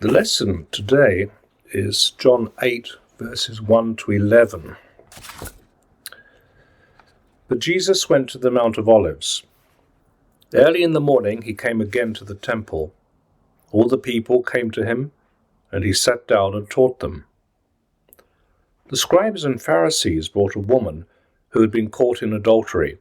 The lesson today is John 8, verses 1 to 11. But Jesus went to the Mount of Olives. Early in the morning he came again to the temple. All the people came to him, and he sat down and taught them. The scribes and Pharisees brought a woman who had been caught in adultery,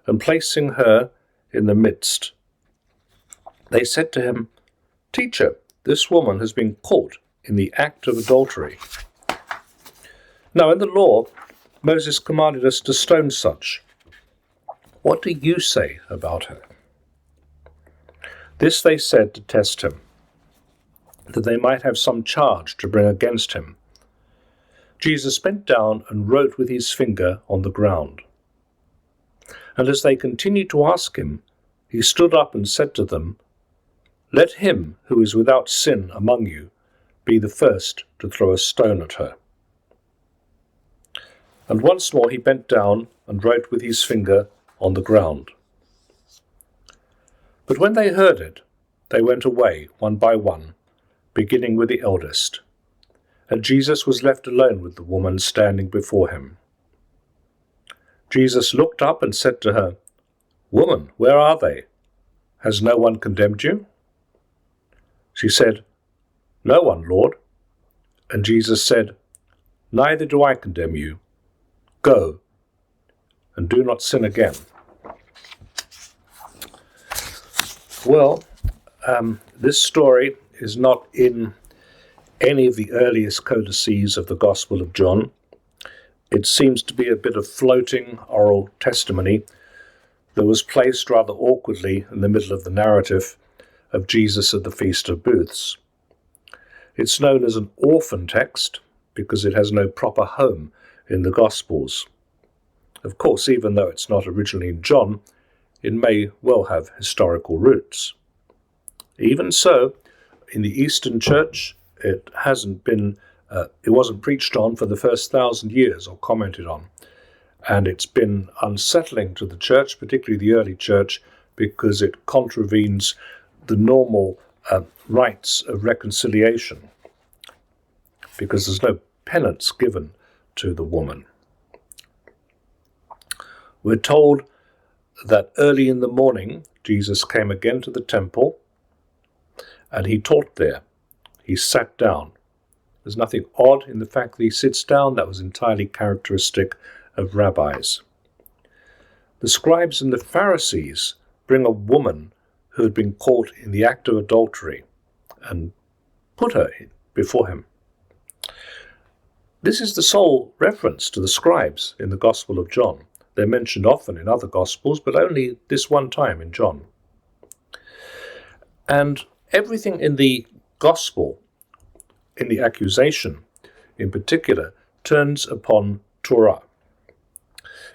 and placing her in the midst, they said to him, "Teacher, this woman has been caught in the act of adultery. Now in the law, Moses commanded us to stone such. What do you say about her?" This they said to test him, that they might have some charge to bring against him. Jesus bent down and wrote with his finger on the ground. And as they continued to ask him, he stood up and said to them, "Let him who is without sin among you be the first to throw a stone at her." And once more he bent down and wrote with his finger on the ground. But when they heard it, they went away one by one, beginning with the eldest. And Jesus was left alone with the woman standing before him. Jesus looked up and said to her, "Woman, where are they? Has no one condemned you?" She said, "No one, Lord." And Jesus said, "Neither do I condemn you. Go, and do not sin again." Well, this story is not in any of the earliest codices of the Gospel of John. It seems to be a bit of floating oral testimony that was placed rather awkwardly in the middle of the narrative of Jesus at the Feast of Booths. It's known as an orphan text because it has no proper home in the Gospels. Of course, even though it's not originally in John, it may well have historical roots. Even so, in the Eastern Church, it wasn't preached on for the first 1,000 years or commented on. And it's been unsettling to the church, particularly the early church, because it contravenes the normal rites of reconciliation, because there's no penance given to the woman. We're told that early in the morning, Jesus came again to the temple, and he taught there. He sat down. There's nothing odd in the fact that he sits down. That was entirely characteristic of rabbis. The scribes and the Pharisees bring a woman who had been caught in the act of adultery and put her before him. This is the sole reference to the scribes in the Gospel of John. They're mentioned often in other Gospels, but only this one time in John. And everything in the Gospel, in the accusation in particular, turns upon Torah,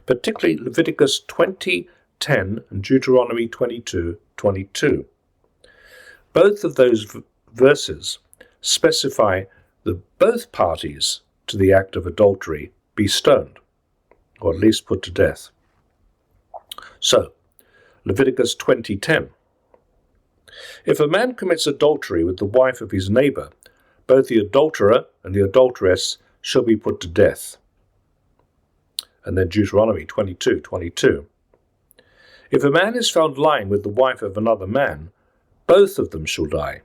particularly Leviticus 20:10 and Deuteronomy 22:22. Both of those verses specify that both parties to the act of adultery be stoned, or at least put to death. So, Leviticus 20:10. If a man commits adultery with the wife of his neighbor, both the adulterer and the adulteress shall be put to death. And then Deuteronomy 22:22. If a man is found lying with the wife of another man, both of them shall die,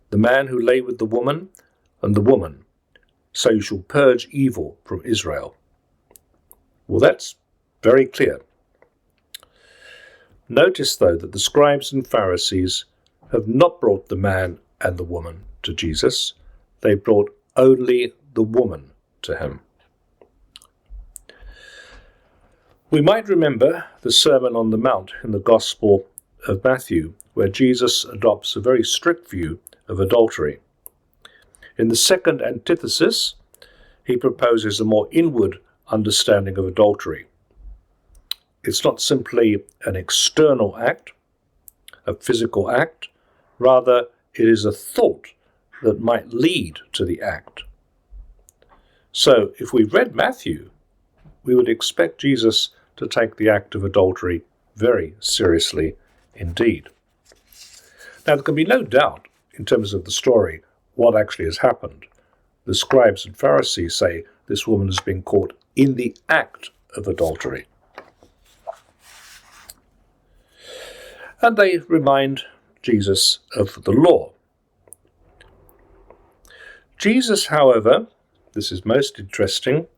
the man who lay with the woman and the woman. So you shall purge evil from Israel. Well, that's very clear. Notice, though, that the scribes and Pharisees have not brought the man and the woman to Jesus. They brought only the woman to him. We might remember the Sermon on the Mount in the Gospel of Matthew, where Jesus adopts a very strict view of adultery. In the second antithesis, he proposes a more inward understanding of adultery. It's not simply an external act, a physical act, rather it is a thought that might lead to the act. So if we read Matthew, we would expect Jesus to take the act of adultery very seriously indeed. Now, there can be no doubt, in terms of the story, what actually has happened. The scribes and Pharisees say this woman has been caught in the act of adultery. And they remind Jesus of the law. Jesus, however, this is most interesting,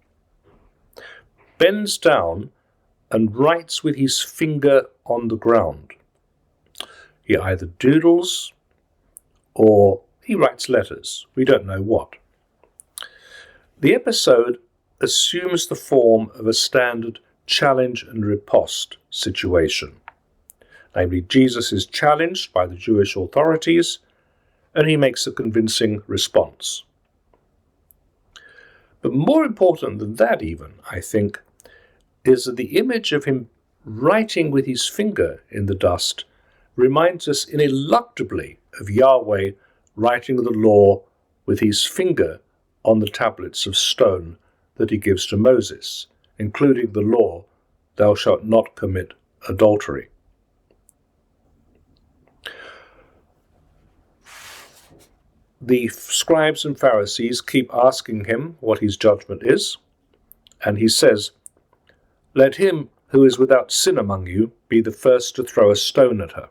bends down and writes with his finger on the ground. He either doodles or he writes letters. We don't know what. The episode assumes the form of a standard challenge and riposte situation. Namely, Jesus is challenged by the Jewish authorities and he makes a convincing response. But more important than that even, I think, is that the image of him writing with his finger in the dust reminds us ineluctably of Yahweh writing the law with his finger on the tablets of stone that he gives to Moses, including the law, "Thou shalt not commit adultery." The scribes and Pharisees keep asking him what his judgment is, and he says, "Let him who is without sin among you be the first to throw a stone at her."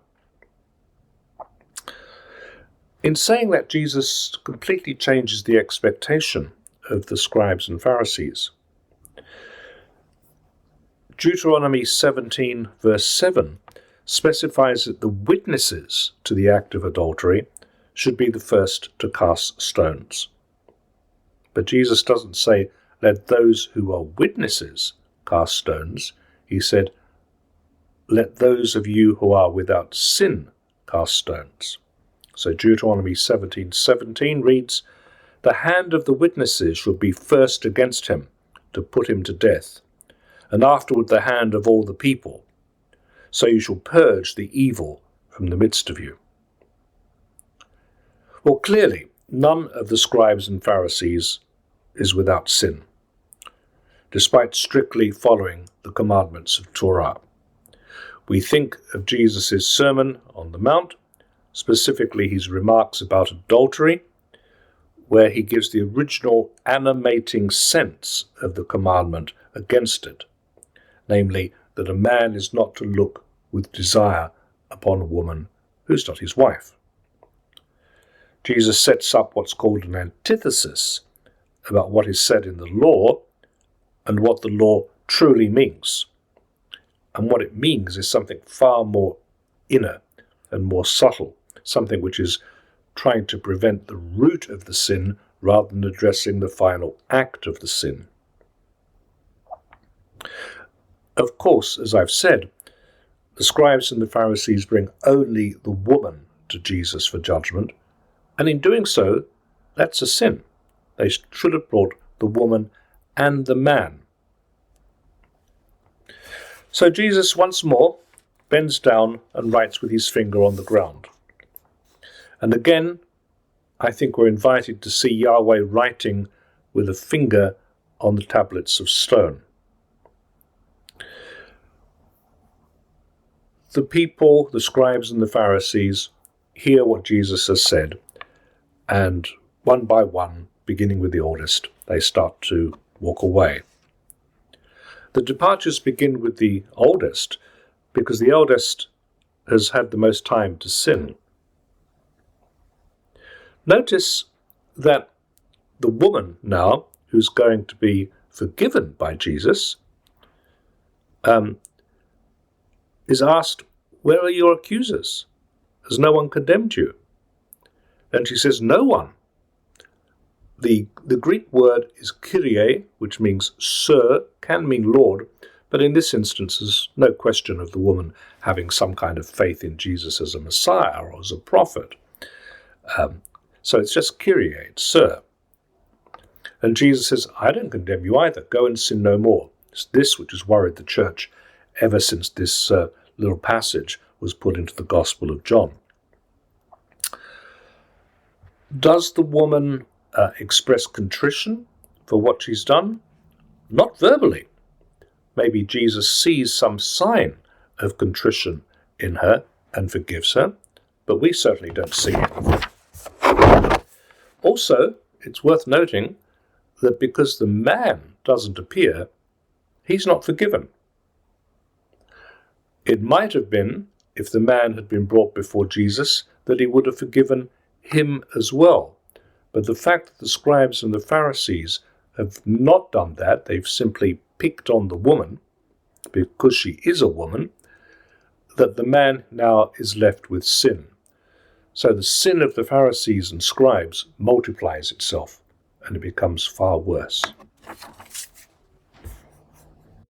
In saying that, Jesus completely changes the expectation of the scribes and Pharisees. Deuteronomy 17 verse 7 specifies that the witnesses to the act of adultery should be the first to cast stones. But Jesus doesn't say, "Let those who are witnesses cast stones." He said, "Let those of you who are without sin cast stones." So Deuteronomy 17:17 reads, "The hand of the witnesses should be first against him to put him to death, and afterward the hand of all the people. So you shall purge the evil from the midst of you." Well, clearly, none of the scribes and Pharisees is without sin, despite strictly following the commandments of Torah. We think of Jesus' Sermon on the Mount, specifically his remarks about adultery, where he gives the original animating sense of the commandment against it, namely that a man is not to look with desire upon a woman who's not his wife. Jesus sets up what's called an antithesis about what is said in the law and what the law truly means. And what it means is something far more inner and more subtle, something which is trying to prevent the root of the sin rather than addressing the final act of the sin. Of course, as I've said, the scribes and the Pharisees bring only the woman to Jesus for judgment, and in doing so, that's a sin. They should have brought the woman and the man. So Jesus once more bends down and writes with his finger on the ground. And again, I think we're invited to see Yahweh writing with a finger on the tablets of stone. The people, the scribes and the Pharisees, hear what Jesus has said, and one by one, beginning with the oldest, they start to walk away. The departures begin with the oldest, because the eldest has had the most time to sin. Notice that the woman now, who's going to be forgiven by Jesus, is asked, "Where are your accusers? Has no one condemned you?" And she says, "No one." The Greek word is Kyrie, which means sir, can mean Lord, but in this instance there's no question of the woman having some kind of faith in Jesus as a Messiah or as a prophet. So it's just Kyrie, it's sir. And Jesus says, "I don't condemn you either. Go and sin no more." It's this which has worried the church ever since this little passage was put into the Gospel of John. Does the woman express contrition for what she's done? Not verbally. Maybe Jesus sees some sign of contrition in her and forgives her, but we certainly don't see it. Also, it's worth noting that because the man doesn't appear, he's not forgiven. It might have been, if the man had been brought before Jesus, that he would have forgiven him as well. But the fact that the scribes and the Pharisees have not done that, they've simply picked on the woman, because she is a woman, that the man now is left with sin. So the sin of the Pharisees and scribes multiplies itself, and it becomes far worse.